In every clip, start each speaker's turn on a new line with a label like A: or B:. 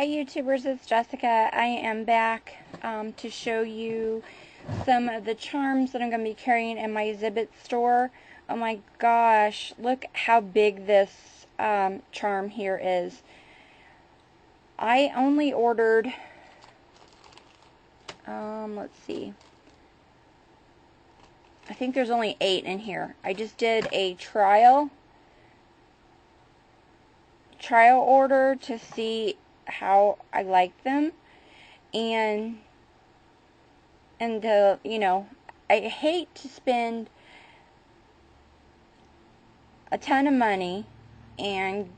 A: Hi YouTubers, it's Jessica. I am back to show you some of the charms that I'm going to be carrying in my exhibit store. Oh my gosh, look how big this charm here is. I only ordered, let's see, I think there's only 8 in here. I just did a trial order to see how I like them, and you know, I hate to spend a ton of money and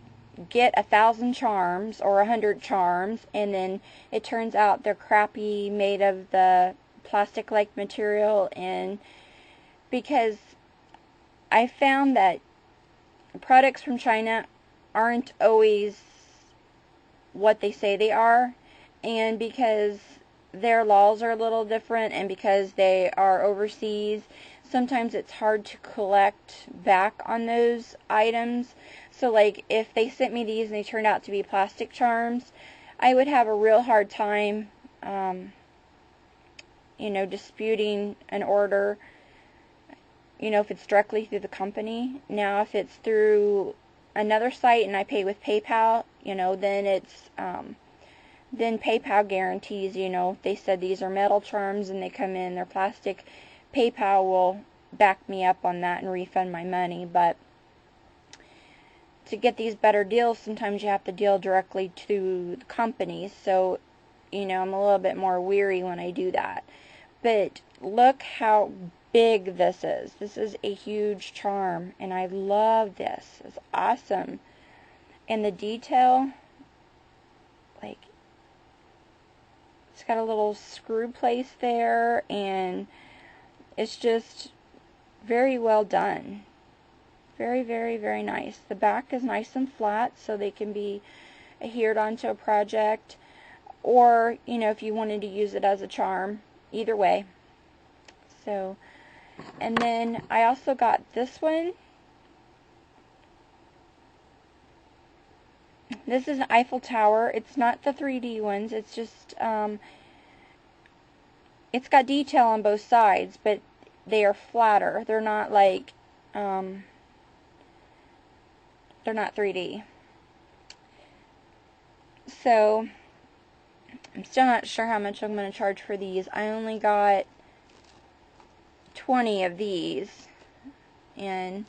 A: get 1,000 charms or 100 charms, and then it turns out they're crappy, made of the plastic-like material, and because I found that products from China aren't always what they say they are, and because their laws are a little different, and because they are overseas, sometimes it's hard to collect back on those items. So like if they sent me these and they turned out to be plastic charms, I would have a real hard time you know, disputing an order, you know, if it's directly through the company. Now if it's through another site and I pay with PayPal, you know, then it's then PayPal guarantees, you know, if they said these are metal charms and they come in, they're plastic, PayPal will back me up on that and refund my money. But to get these better deals, sometimes you have to deal directly to the companies. So, you know, I'm a little bit more weary when I do that. But look how big this is. This is a huge charm, and I love this. It's awesome. And the detail, like, it's got a little screw place there, and it's just very well done. Very, very, very nice. The back is nice and flat, so they can be adhered onto a project, or, you know, if you wanted to use it as a charm, either way. So, and then I also got this one. This is an Eiffel Tower. It's not the 3D ones. It's just, it's got detail on both sides, but they are flatter. They're not like, they're not 3D. So, I'm still not sure how much I'm going to charge for these. I only got 20 of these. And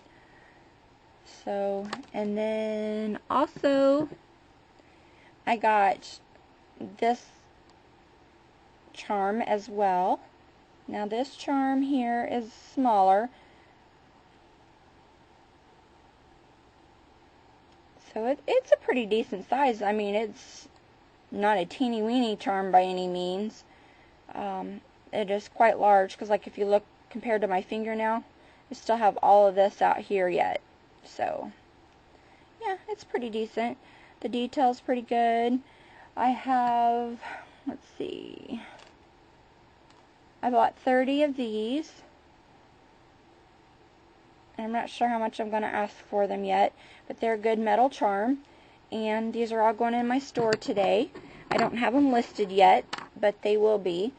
A: so, and then also I got this charm as well. Now this charm here is smaller, so it's a pretty decent size. I mean, it's not a teeny weeny charm by any means. It is quite large, because like if you look compared to my fingernail, I still have all of this out here yet. So yeah, it's pretty decent. The detail's pretty good. I have, let's see, I bought 30 of these. I'm not sure how much I'm going to ask for them yet, but they're a good metal charm, and these are all going in my store today. I don't have them listed yet, but they will be.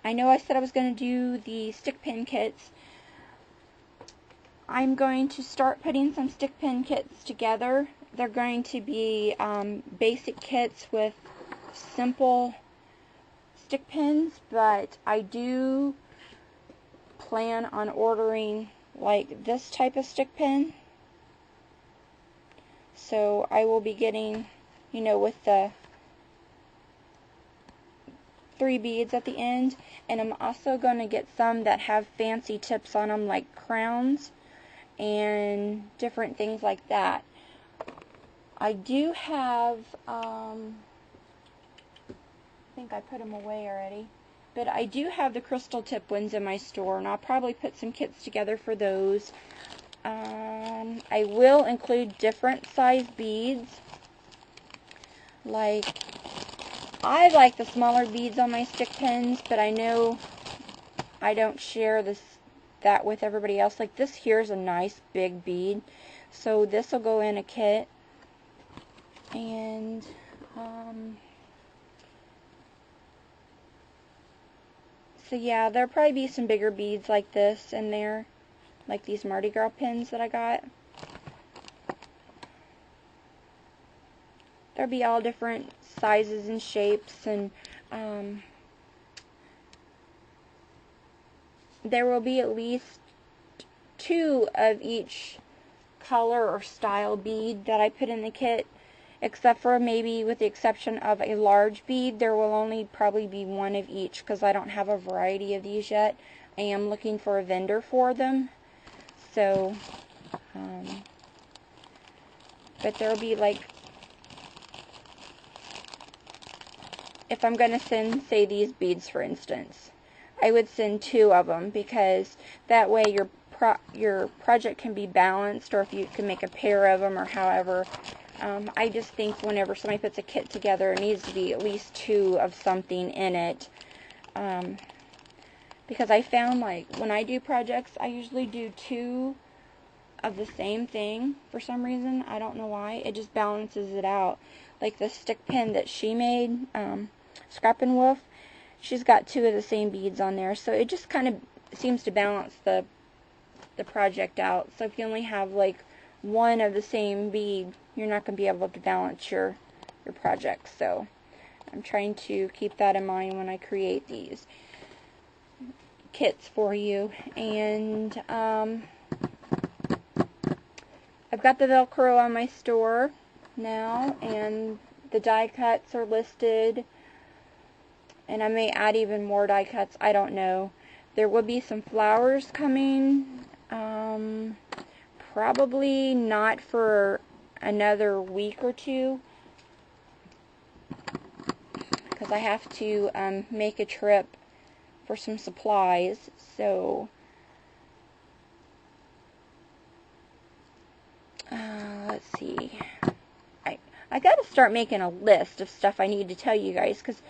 A: I know I said I was going to do the stick pin kits. I'm going to start putting some stick pin kits together. They're going to be basic kits with simple stick pins, but I do plan on ordering like this type of stick pin. So I will be getting, you know, with the 3 beads at the end, and I'm also going to get some that have fancy tips on them, like crowns and different things like that. I do have, I think I put them away already, but I do have the crystal tip ones in my store, and I'll probably put some kits together for those. I will include different size beads. Like, I like the smaller beads on my stick pins, but I know I don't share that with everybody else. Like this here is a nice big bead, so this will go in a kit. And so yeah, there'll probably be some bigger beads like this in there, like these Mardi Gras pins that I got. There'll be all different sizes and shapes, and there will be at least 2 of each color or style bead that I put in the kit, except for maybe with the exception of a large bead, there will only probably be 1 of each because I don't have a variety of these yet. I am looking for a vendor for them. So, but there'll be like, if I'm going to send, say, these beads for instance, I would send 2 of them because that way your project can be balanced, or if you can make a pair of them or however. I just think whenever somebody puts a kit together, it needs to be at least 2 of something in it. Because I found, like, when I do projects, I usually do 2 of the same thing for some reason. I don't know why. It just balances it out. Like the stick pin that she made, Scrappin' Wolf, she's got 2 of the same beads on there. So it just kind of seems to balance the project out. So if you only have like 1 of the same bead, you're not going to be able to balance your project. So I'm trying to keep that in mind when I create these kits for you. And I've got the Velcro on my store now, and the die cuts are listed, and I may add even more die cuts. I don't know. There will be some flowers coming. Probably not for another week or 2, because I have to make a trip for some supplies. So let's see. I got to start making a list of stuff I need to tell you guys, because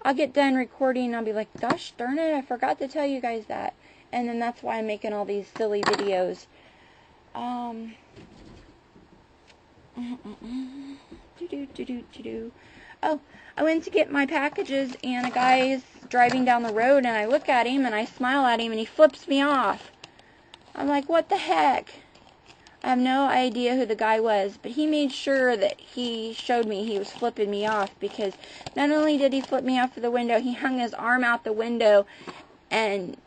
A: I'll get done recording and I'll be like, gosh darn it, I forgot to tell you guys that. And then that's why I'm making all these silly videos. Oh, I went to get my packages, and a guy's driving down the road, and I look at him and I smile at him and he flips me off. I'm like, what the heck? I have no idea who the guy was, but he made sure that he showed me he was flipping me off, because not only did he flip me off of the window, he hung his arm out the window and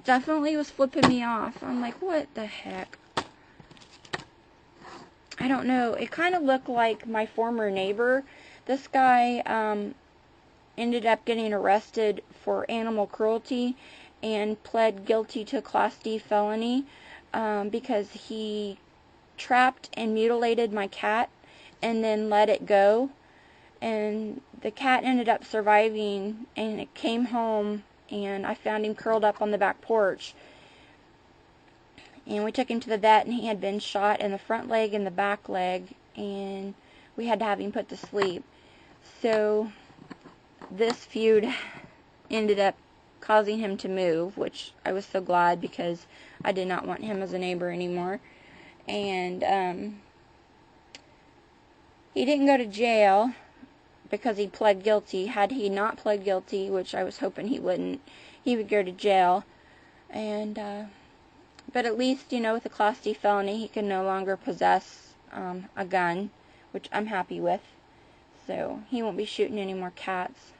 A: definitely was flipping me off. I'm like, what the heck? I don't know. It kind of looked like my former neighbor. This guy ended up getting arrested for animal cruelty and pled guilty to a Class D felony because he trapped and mutilated my cat and then let it go. And the cat ended up surviving, and it came home, and I found him curled up on the back porch. And we took him to the vet, and he had been shot in the front leg and the back leg, and we had to have him put to sleep. So this feud ended up causing him to move, which I was so glad, because I did not want him as a neighbor anymore. And he didn't go to jail because he pled guilty. Had he not pled guilty, which I was hoping he wouldn't, he would go to jail. And but at least, you know, with a Class D felony, he can no longer possess a gun, which I'm happy with. So he won't be shooting any more cats.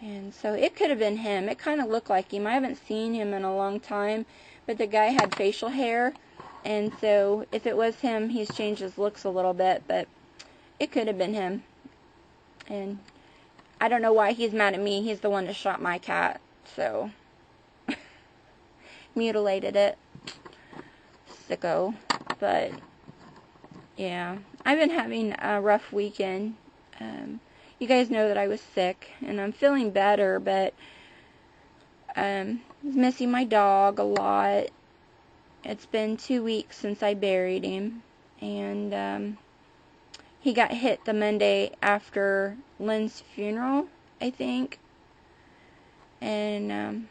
A: And so it could have been him. It kind of looked like him. I haven't seen him in a long time, but the guy had facial hair, and so if it was him, he's changed his looks a little bit, but it could have been him. And I don't know why he's mad at me. He's the one that shot my cat, so mutilated it. Sicko. But yeah, I've been having a rough weekend. You guys know that I was sick, and I'm feeling better, but I was missing my dog a lot. It's been 2 weeks since I buried him, and he got hit the Monday after Lynn's funeral, I think. And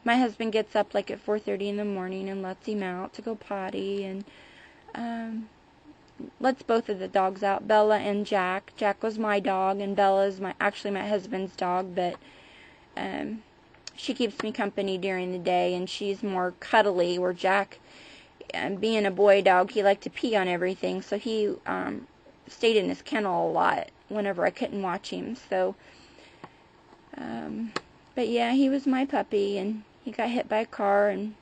A: my husband gets up like at 4:30 in the morning and lets him out to go potty, and lets both of the dogs out, Bella and Jack. Jack was my dog, and Bella is actually my husband's dog, but she keeps me company during the day, and she's more cuddly, where Jack, being a boy dog, he liked to pee on everything, so he stayed in his kennel a lot whenever I couldn't watch him. So, but yeah, he was my puppy, and he got hit by a car, and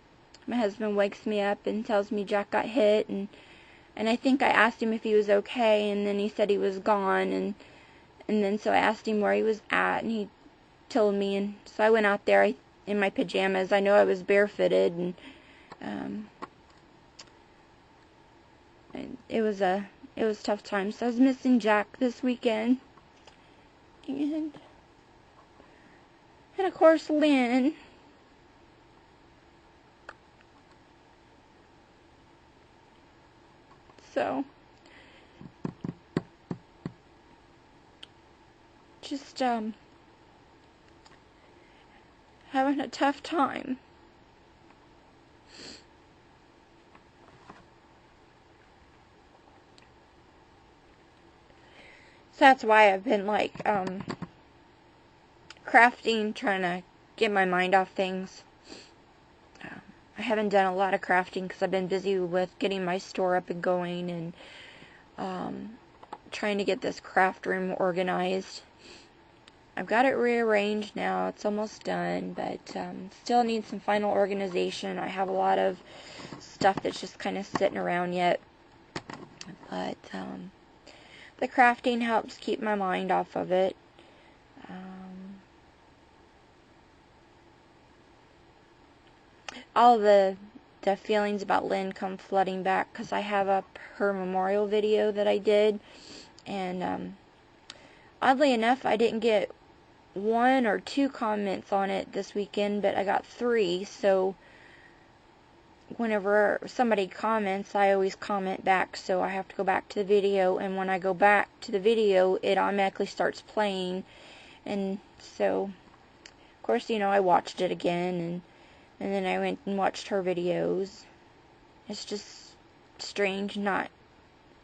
A: my husband wakes me up and tells me Jack got hit, and I think I asked him if he was okay, and then he said he was gone, and then so I asked him where he was at, and he told me, and so I went out there in my pajamas. I know I was barefooted, and it was tough times. So I was missing Jack this weekend, and of course Lynn. So just having a tough time. So that's why I've been like crafting, trying to get my mind off things. I haven't done a lot of crafting because I've been busy with getting my store up and going, and trying to get this craft room organized. I've got it rearranged now. It's almost done, but still needs some final organization. I have a lot of stuff that's just kind of sitting around yet. But the crafting helps keep my mind off of it. All the feelings about Lynn come flooding back because I have up her memorial video that I did, and oddly enough, I didn't get 1 or 2 comments on it this weekend, but I got 3. So whenever somebody comments, I always comment back, so I have to go back to the video, and when I go back to the video, it automatically starts playing. And so of course, I watched it again, and then I went and watched her videos. It's just strange not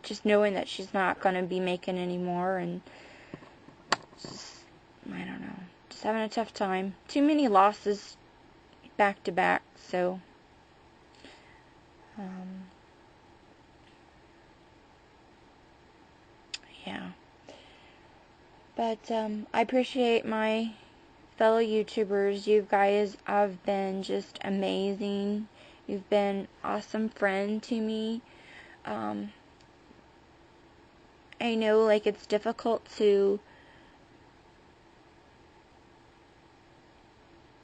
A: just knowing that she's not going to be making any more, and just, I don't know, just having a tough time. Too many losses back to back, so yeah. But I appreciate my fellow YouTubers. You guys have been just amazing. You've been an awesome friend to me. I know, like, it's difficult to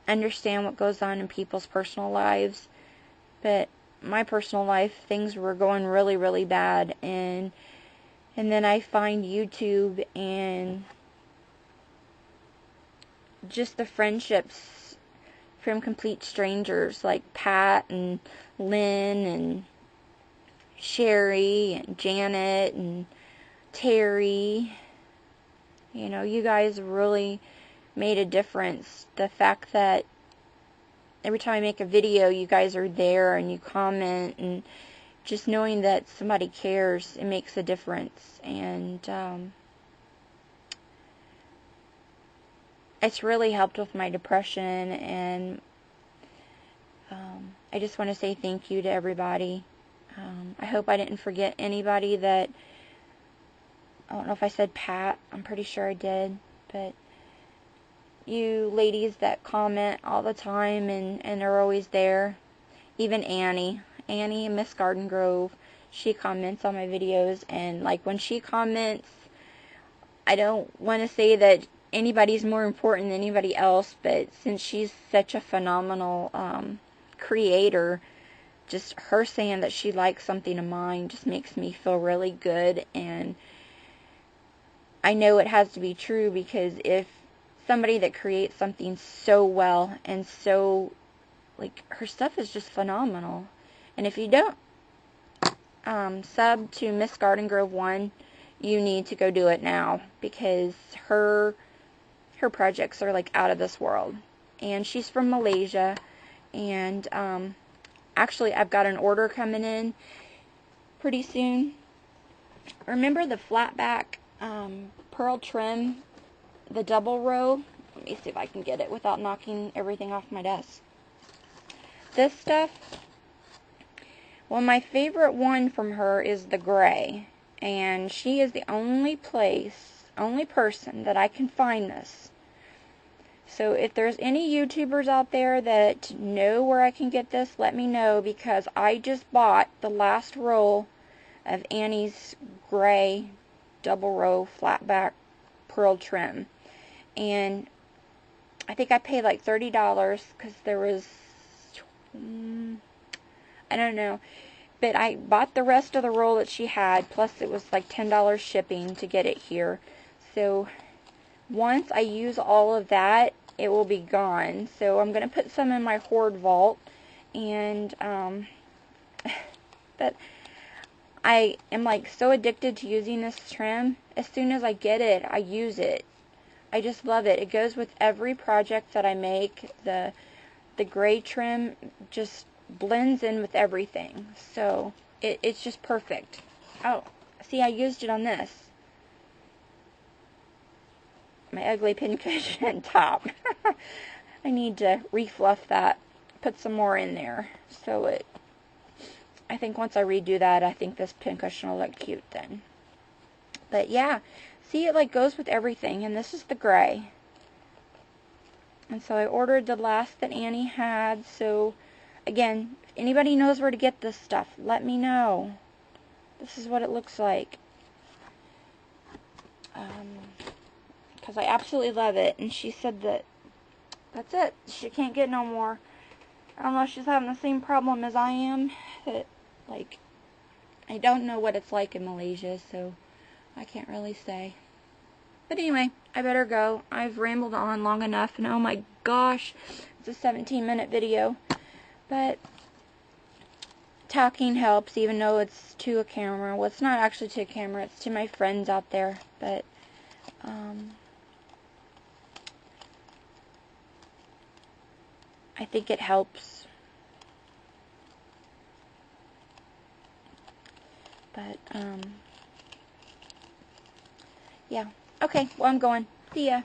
A: understand what goes on in people's personal lives, but my personal life, things were going really, really bad, and then I find YouTube and just the friendships from complete strangers like Pat and Lynn and Sherry and Janet and Terry. You guys really made a difference. The fact that every time I make a video, you guys are there and you comment, and just knowing that somebody cares, it makes a difference. And it's really helped with my depression, and I just want to say thank you to everybody. I hope I didn't forget anybody that, I don't know if I said Pat, I'm pretty sure I did, but you ladies that comment all the time and are always there. Even Annie in Miss Garden Grove, she comments on my videos, and like when she comments, I don't want to say that anybody's more important than anybody else, but since she's such a phenomenal creator, just her saying that she likes something of mine just makes me feel really good. And I know it has to be true, because if somebody that creates something so well and so, like, her stuff is just phenomenal. And if you don't sub to Miss Garden Grove 1, you need to go do it now, because her projects are like out of this world. And she's from Malaysia, and actually I've got an order coming in pretty soon, remember the flat back pearl trim, the double row? Let me see if I can get it without knocking everything off my desk. This stuff, well, my favorite one from her is the gray, and she is the only person that I can find this. So if there's any YouTubers out there that know where I can get this, let me know, because I just bought the last roll of Annie's gray double row flat back pearl trim, and I think I paid like $30 because there was, I don't know, but I bought the rest of the roll that she had, plus it was like $10 shipping to get it here. So once I use all of that, it will be gone. So I'm going to put some in my hoard vault, and but I am like so addicted to using this trim. As soon as I get it, I use it. I just love it. It goes with every project that I make. The gray trim just blends in with everything. So it's just perfect. Oh, see, I used it on this. My ugly pincushion top. I need to refluff that. Put some more in there. So I think once I redo that, I think this pincushion will look cute then. But yeah, see, it like goes with everything, and this is the gray. And so I ordered the last that Annie had. So again, if anybody knows where to get this stuff, let me know. This is what it looks like. Because I absolutely love it. And she said that that's it. She can't get no more. I don't know if she's having the same problem as I am. That, like, I don't know what it's like in Malaysia, so I can't really say. But anyway, I better go. I've rambled on long enough, and oh my gosh, it's a 17-minute video. But talking helps, even though it's to a camera. Well, it's not actually to a camera, it's to my friends out there. But I think it helps. But yeah. Okay, well, I'm going. See ya.